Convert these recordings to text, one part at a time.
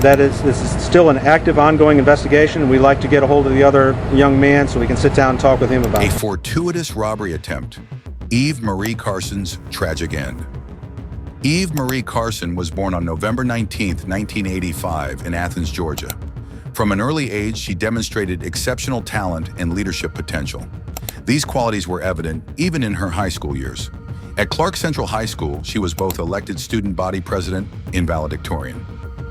This is still an active, ongoing investigation, and we'd like to get a hold of the other young man so we can sit down and talk with him about A it. fortuitous robbery attempt. Eve Marie Carson's tragic end. Eve Marie Carson was born on November 19, 1985 in Athens, Georgia. From an early age, she demonstrated exceptional talent and leadership potential. These qualities were evident even in her high school years. At Clark Central High School, she was both elected student body president and valedictorian.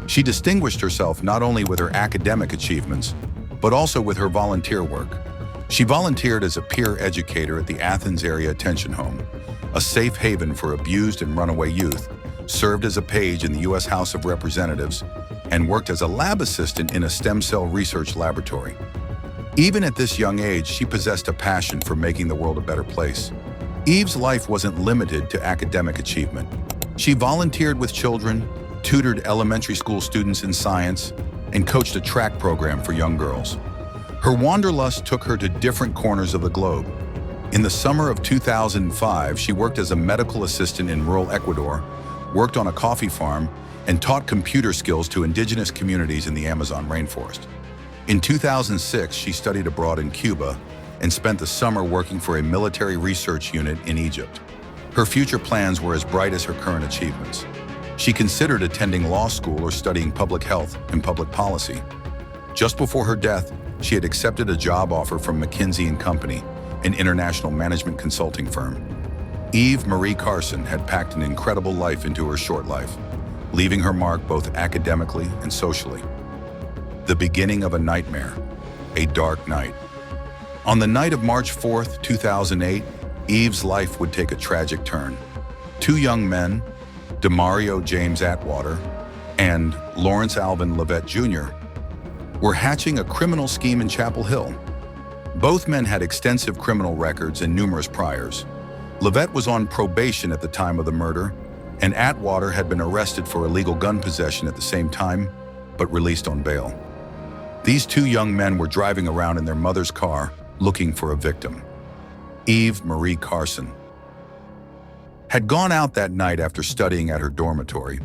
She distinguished herself not only with her academic achievements, but also with her volunteer work. She volunteered as a peer educator at the Athens Area Attention Home, a safe haven for abused and runaway youth, served as a page in the U.S. House of Representatives, and worked as a lab assistant in a stem cell research laboratory. Even at this young age, she possessed a passion for making the world a better place. Eve's life wasn't limited to academic achievement. She volunteered with children, tutored elementary school students in science, and coached a track program for young girls. Her wanderlust took her to different corners of the globe. In the summer of 2005, she worked as a medical assistant in rural Ecuador, worked on a coffee farm, and taught computer skills to indigenous communities in the Amazon rainforest. In 2006, she studied abroad in Cuba and spent the summer working for a military research unit in Egypt. Her future plans were as bright as her current achievements. She considered attending law school or studying public health and public policy. Just before her death, she had accepted a job offer from McKinsey & Company, an international management consulting firm. Eve Marie Carson had packed an incredible life into her short life, leaving her mark both academically and socially. The beginning of a nightmare, a dark night. On the night of March 4th, 2008, Eve's life would take a tragic turn. Two young men, Demario James Atwater and Lawrence Alvin Levitt Jr., were hatching a criminal scheme in Chapel Hill. Both men had extensive criminal records and numerous priors. Levitt was on probation at the time of the murder, and Atwater had been arrested for illegal gun possession at the same time, but released on bail. These two young men were driving around in their mother's car looking for a victim. Eve Marie Carson had gone out that night after studying at her dormitory.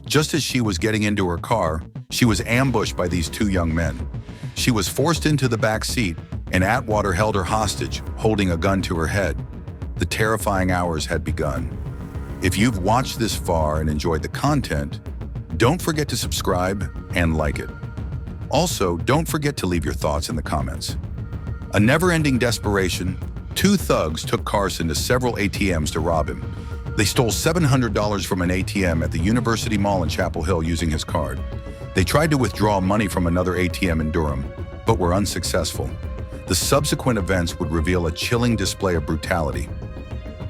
Just as she was getting into her car, she was ambushed by these two young men. She was forced into the back seat, and Atwater held her hostage, holding a gun to her head. The terrifying hours had begun. If you've watched this far and enjoyed the content, don't forget to subscribe and like it. Also, don't forget to leave your thoughts in the comments. A never-ending desperation, two thugs took Carson to several ATMs to rob him. They stole $700 from an ATM at the University Mall in Chapel Hill using his card. They tried to withdraw money from another ATM in Durham, but were unsuccessful. The subsequent events would reveal a chilling display of brutality.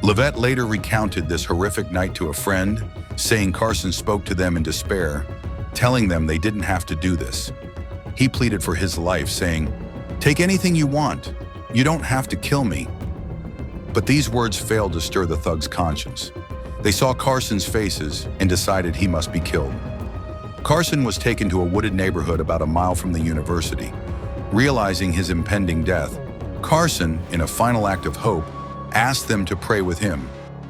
Levitt later recounted this horrific night to a friend, saying Carson spoke to them in despair, telling them they didn't have to do this. He pleaded for his life, saying, "Take anything you want. You don't have to kill me." But these words failed to stir the thug's conscience. They saw Carson's faces and decided he must be killed. Carson was taken to a wooded neighborhood about a mile from the university. Realizing his impending death, Carson, in a final act of hope, asked them to pray with him.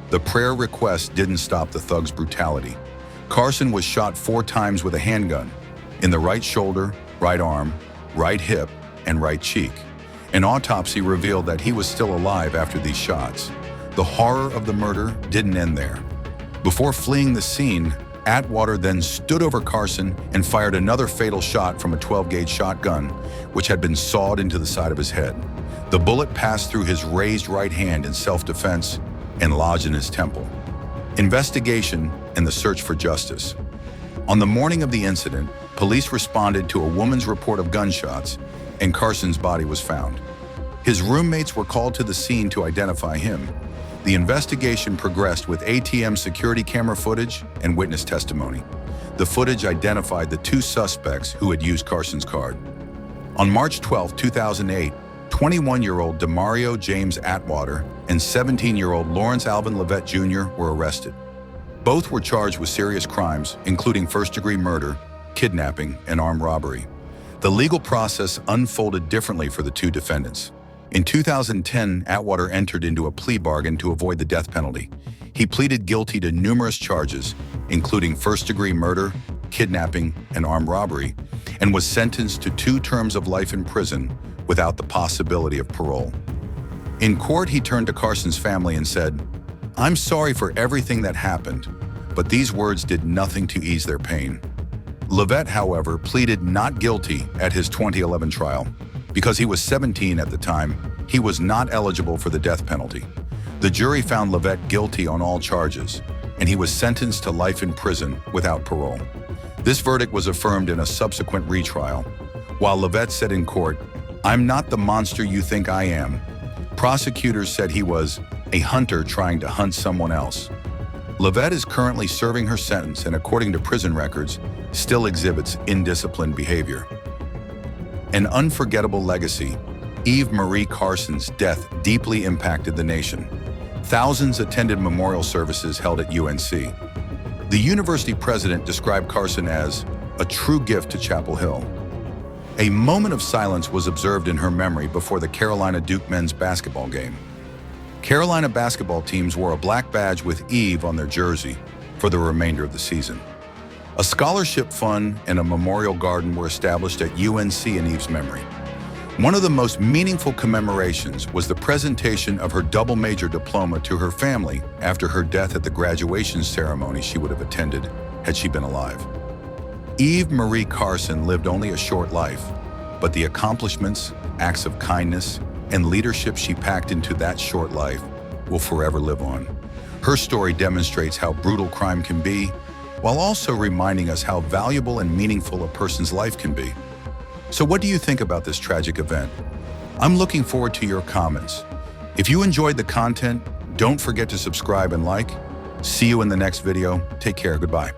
The prayer request didn't stop the thug's brutality. Carson was shot 4 times with a handgun, in the right shoulder, right arm, right hip, and right cheek. An autopsy revealed that he was still alive after these shots. The horror of the murder didn't end there. Before fleeing the scene, Atwater then stood over Carson and fired another fatal shot from a 12-gauge shotgun, which had been sawed into the side of his head. The bullet passed through his raised right hand in self-defense and lodged in his temple. Investigation and the search for justice. On the morning of the incident, police responded to a woman's report of gunshots, and Carson's body was found. His roommates were called to the scene to identify him. The investigation progressed with ATM security camera footage and witness testimony. The footage identified the two suspects who had used Carson's card. On March 12, 2008, 21-year-old Demario James Atwater and 17-year-old Lawrence Alvin Levitt Jr. were arrested. Both were charged with serious crimes, including first-degree murder, kidnapping, and armed robbery. The legal process unfolded differently for the two defendants. In 2010, Atwater entered into a plea bargain to avoid the death penalty. He pleaded guilty to numerous charges, including first-degree murder, kidnapping, and armed robbery, and was sentenced to 2 terms of life in prison without the possibility of parole. In court, he turned to Carson's family and said, "I'm sorry for everything that happened," but these words did nothing to ease their pain. Lovett, however, pleaded not guilty at his 2011 trial. Because he was 17 at the time, he was not eligible for the death penalty. The jury found Lovett guilty on all charges, and he was sentenced to life in prison without parole. This verdict was affirmed in a subsequent retrial. While Lovett said in court, "I'm not the monster you think I am," prosecutors said he was a hunter trying to hunt someone else. Lovett is currently serving her sentence and, according to prison records, still exhibits indisciplined behavior. An unforgettable legacy, Eve Marie Carson's death deeply impacted the nation. Thousands attended memorial services held at UNC. The university president described Carson as a true gift to Chapel Hill. A moment of silence was observed in her memory before the Carolina-Duke men's basketball game. Carolina basketball teams wore a black badge with Eve on their jersey for the remainder of the season. A scholarship fund and a memorial garden were established at UNC in Eve's memory. One of the most meaningful commemorations was the presentation of her double major diploma to her family after her death at the graduation ceremony she would have attended had she been alive. Eve Marie Carson lived only a short life, but the accomplishments, acts of kindness, and leadership she packed into that short life will forever live on. Her story demonstrates how brutal crime can be, while also reminding us how valuable and meaningful a person's life can be. So what do you think about this tragic event? I'm looking forward to your comments. If you enjoyed the content, don't forget to subscribe and like. See you in the next video. Take care. Goodbye.